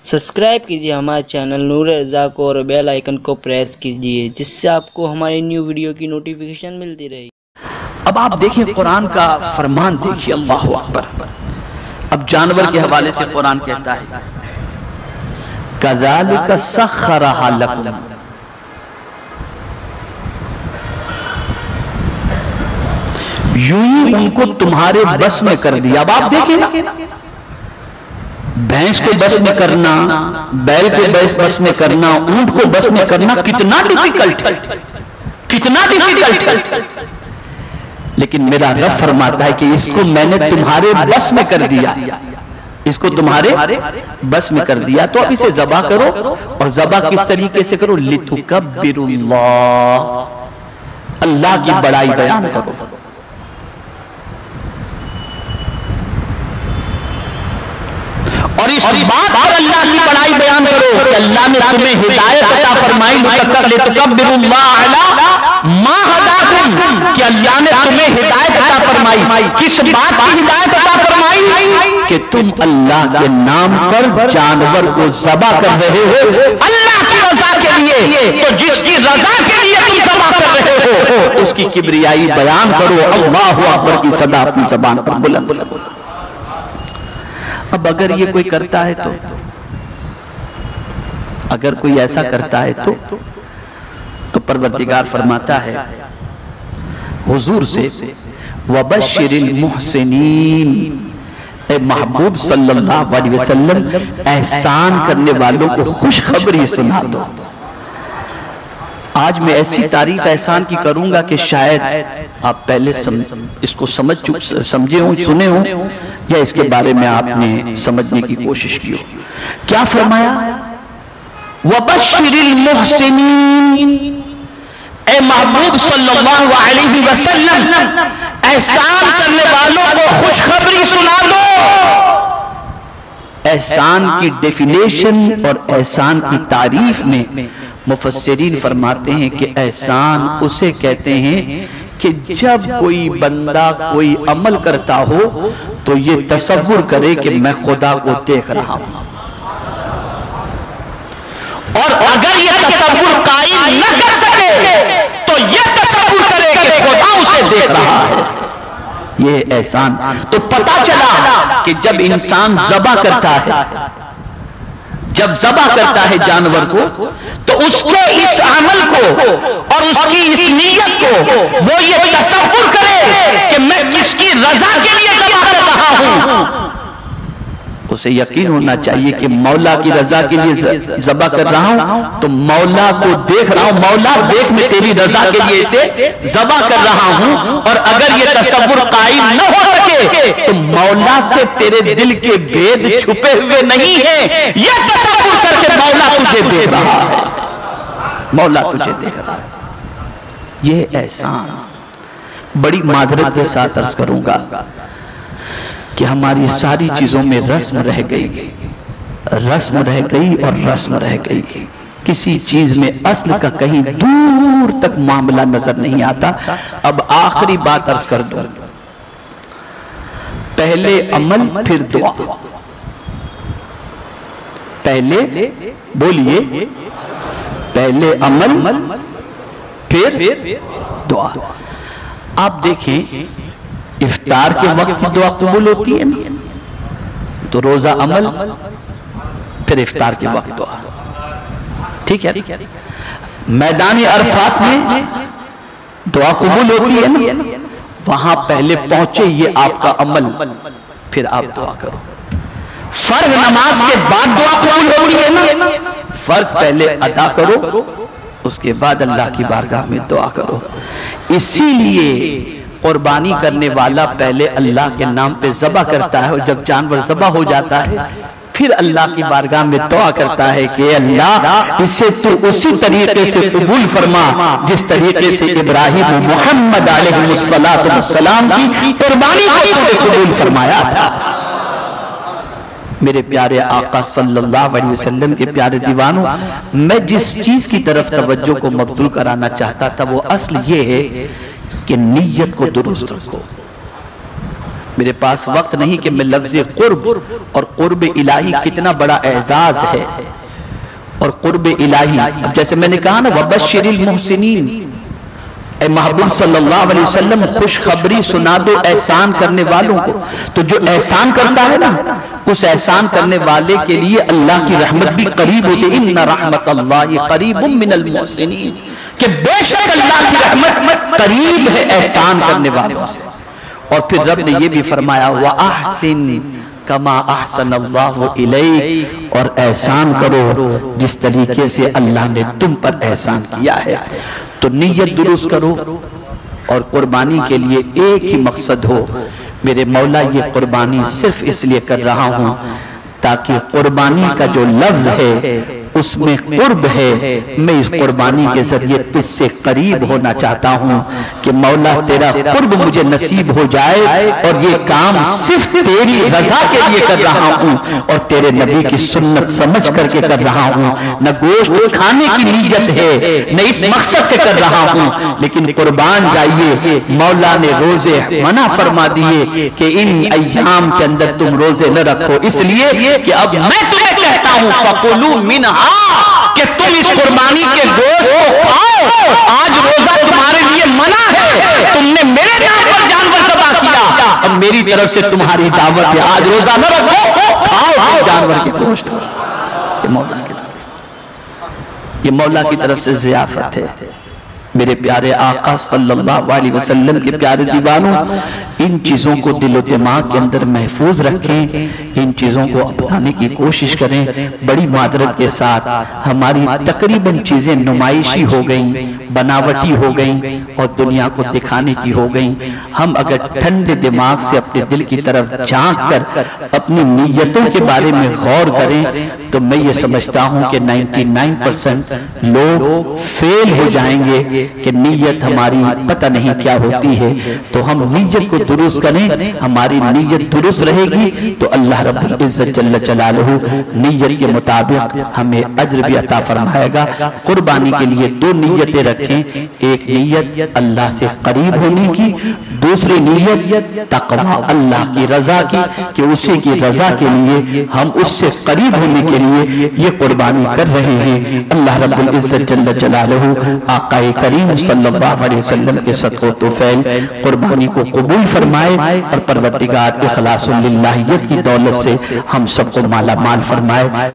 Subscribe कीजिए हमारे channel नूर रज़ा को और बेल आइकन को प्रेस कीजिए जिससे आपको हमारी न्यू वीडियो की नोटिफिकेशन मिलती रहे। अब आप देखिए कुरान का फरमान देखिए, अल्लाहु अकबर। अब जानवर के हवाले से कुरान कहता है कज़ालिका सख्खरहा लकुम, यूं ही उनको तुम्हारे बस में कर दिया। अब आप देखिए ना, भैंस को बस में करना, बैल को बस में करना, ऊंट को बस में करना कितना डिफिकल्ट है, कितना डिफिकल्ट है। लेकिन मेरा रब फरमाता है कि इसको मैंने तुम्हारे बस में कर दिया, इसको तुम्हारे बस में कर दिया। तो अब इसे ज़बा करो, और ज़बा किस तरीके से करो? लितुकब्बिरुल्लाह, अल्लाह की बड़ाई बयान करो। और इस बात पर अल्लाह की बड़ाई बयान करो कि अल्लाह ने तुम्हें हिदायत अता फरमाई, लितुकब्बिरुल्लाह अला मा हदाकुम, कि अल्लाह ने तुम्हें हिदायत अता फरमाई। किस बात की हिदायत अता फरमाई? कि तुम अल्लाह के नाम पर जानवर को ज़बा कर रहे हो अल्लाह की रजा के लिए। तो जिसकी रजा के लिए तुम ज़बा कर रहे हो उसकी किब्रियाई बयान करो, अल्लाहु अकबर की सदा अपनी ज़बान पर बुलंद करो। अब अगर ये कोई करता है तो, अगर कोई ऐसा करता है तो परवरदिगार फरमाता है हुजूर से वबश्शिरिल मुहसिनीन, ए महबूब सल्लल्लाहु अलैहि वसल्लम एहसान करने वालों को खुशखबरी सुना दो। आज मैं ऐसी तारीफ एहसान की करूंगा कि शायद आप पहले इसको समझे हो, सुने हो, या इसके बारे में आपने समझने की कोशिश की हो। क्या फरमाया? वबश्शिरिल मुहसिनीन, ए महबूब सल्लल्लाहु अलैहि वसल्लम एहसान करने वालों को खुशखबरी सुना दो। एहसान की डेफिनेशन और एहसान की तारीफ में मुफस्सिरीन फरमाते हैं कि एहसान उसे कहते हैं कि जब कोई बंदा कोई अमल करता हो तो ये तसव्वुर करे कि मैं खुदा को देख रहा हूं, और अगर ये तसव्वुर कायम न कर सके तो ये तसव्वुर करे कि खुदा उसे देख रहा है। ये एहसान। तो पता चला कि जब इंसान ज़बा करता है, जब ज़बा करता है जानवर को, तो उसके इस अमल को और उसकी इस नीयत को वो ये तसव्वुर करे कि मैं किसकी रजा के लिए ज़बा कर रहा हूं। उसे यकीन होना चाहिए कि मौला की रजा के लिए ज़बा कर रहा हूं, तो मौला को देख रहा हूं, मौला देख मैं तेरी रजा के लिए इसे ज़बा कर रहा हूं। और अगर ये तसव्वुर कायम न हो सके तो मौला से तेरे दिल के भेद छुपे हुए नहीं है, ये तसव्वुर करके मौला तुझे देख रहा है, मौला तुझे देख रहा है। ये एहसान। बड़ी माजरत के साथ अर्ज करूंगा कि हमारी सारी चीजों में रस्म रह गई, रस्म रह गई और रस्म रह गई। किसी चीज में असल का कहीं दूर तक मामला नजर नहीं आता। अब आखिरी बात अर्ज कर दूं, पहले अमल फिर दुआ। पहले बोलिए, पहले अमल फिर दुआ। आप देखें इफ्तार के वक्त की दुआ कबूल होती है ना, तो रोजा अमल फिर इफ्तार के वक्त दुआ, ठीक है। मैदान अरफात में दुआ कबूल होती है ना, वहां पहले पहुंचे ये आपका अमल, फिर आप दुआ करो। फर्ज नमाज के बाद दुआ कबूल होती है ना, फर्ज पहले अदा करो, उसके बाद अल्लाह की बारगाह में दुआ करो। इसीलिए कुर्बानी करने वाला पहले अल्लाह के नाम पे ज़बा करता है, और जब जानवर ज़बा हो जाता है फिर अल्लाह की बारगाह में दुआ करता है कि अल्लाह इसे तू उसी तरीके से कबूल फरमा जिस तरीके से इब्राहिम मोहम्मद अलैहिस्सलाम की कुर्बानी को तूने कबूल फरमाया था। मेरे प्यारे आका सल्लल्लाहु अलैहि वसल्लम के प्यारे दीवानों, मैं जिस चीज की तरफ तवज्जो को मबदूल कराना चाहता था वो असल ये है कि नीयत को दुरुस्त रखो, मेरे पास वक्त नहीं कि मैं लफ्ज़ कुर्ब और कुर्ब इलाही कितना बड़ा एजाज है। और कुर्ब इलाही, अब जैसे मैंने कहा ना, वबश्शिरिल मुहसिनीन, ए महबूब सल्लल्लाहु अलैहि वसल्लम खुशखबरी सुना दो एहसान करने वालों को। तो जो एहसान करता है ना, उस एहसान करने वाले के लिए अल्लाह की रहमत भी करीब होती है। इन्ना रहमतल्लाहि करीबुम मिनल मुहसिनीन, कि बेशक अल्लाह की रहमत करीब है एहसान करने वालों से। और फिर रब ने ये भी फरमाया, व अहसिन कमा अहसनल्लाहु इलैक, और एहसान करो जिस तरीके से अल्लाह ने तुम पर एहसान किया है। तो नीयत दुरुस्त करो, और कुर्बानी के लिए एक ही मकसद हो, मेरे मौला ये कुर्बानी सिर्फ इसलिए कर रहा हूं ताकि कुर्बानी का जो लफ्ज है उसमें कुर्ब है, मैं इस कुर्बानी के जरिए तुझसे करीब होना चाहता हूँ कि मौला तेरा कुर्ब मुझे नसीब हो जाए, और ये काम सिर्फ तेरी रजा के लिए कर रहा हूँ और तेरे नबी की सुन्नत समझ करके कर रहा हूँ। न गोश्त खाने की नीयत है, न इस मकसद से कर रहा हूँ, लेकिन कुर्बान जाइए, मौला ने रोजे मना फरमा दिए कि इन अय्याम के अंदर तुम रोजे न रखो, इसलिए कि अब मैं तुम्हें कहता हूँ फकुलू मिनहा, कि तुम इस कुर्बानी के गोश्त को खाओ। आज रोजा तुम्हारे लिए मना है, तुमने मेरे नाम पर जानवर ज़बह किया, अब मेरी तरफ से तुम्हारी दावत है, आज रोजा न रखो, खाओ जानवर के गोश्त। ये मौला की तरफ से, ये मौला की तरफ से ज़ियाफत है। मेरे प्यारे आका सल्लल्लाहु अलैहि वसल्लम के प्यारे दीवानों, इन चीज़ों को दिलो दिमाग के अंदर महफूज रखें, इन चीज़ों को अपनाने की कोशिश करें। बड़ी मादरत के साथ हमारी तकरीबन चीज़ें नुमाइशी हो गई, बनावटी हो गई और दुनिया को दिखाने की हो गई। हम अगर ठंडे दिमाग से अपने दिल की तरफ झांक कर अपनी नीयतों के बारे में गौर करें तो मैं ये समझता हूँ कि 99% लोग फेल हो जाएंगे कि नीयत हमारी पता नहीं क्या होती है। तो हम नीयत को दुरुस्त करें, हमारी नीयत दुरुस्त रहेगी तो अल्लाह रब्बुल इज्जत जल्ल जलालहू नीयत के मुताबिक हमें अज्र भी अता फरमाएगा। कुर्बानी के लिए दो नीयतें रखें, एक नीयत अल्लाह से करीब होने की, दूसरी नीयत तकवा अल्लाह की रजा की, कि उसी की रजा के लिए हम उससे करीब होने के लिए ये कुर्बानी कर रहे हैं। अल्लाह रब्बुल इज्जत जल्ल जलालहू आक़ाए करीम सल्लल्लाहु अलैहि वसल्लम के सदक़ो तुफ़ैल कुर्बानी को कबूल फरमाए और परवरदिगार इखलासुल लिल्लाहियत की दौलत से हम सबको माला माल फरमाए।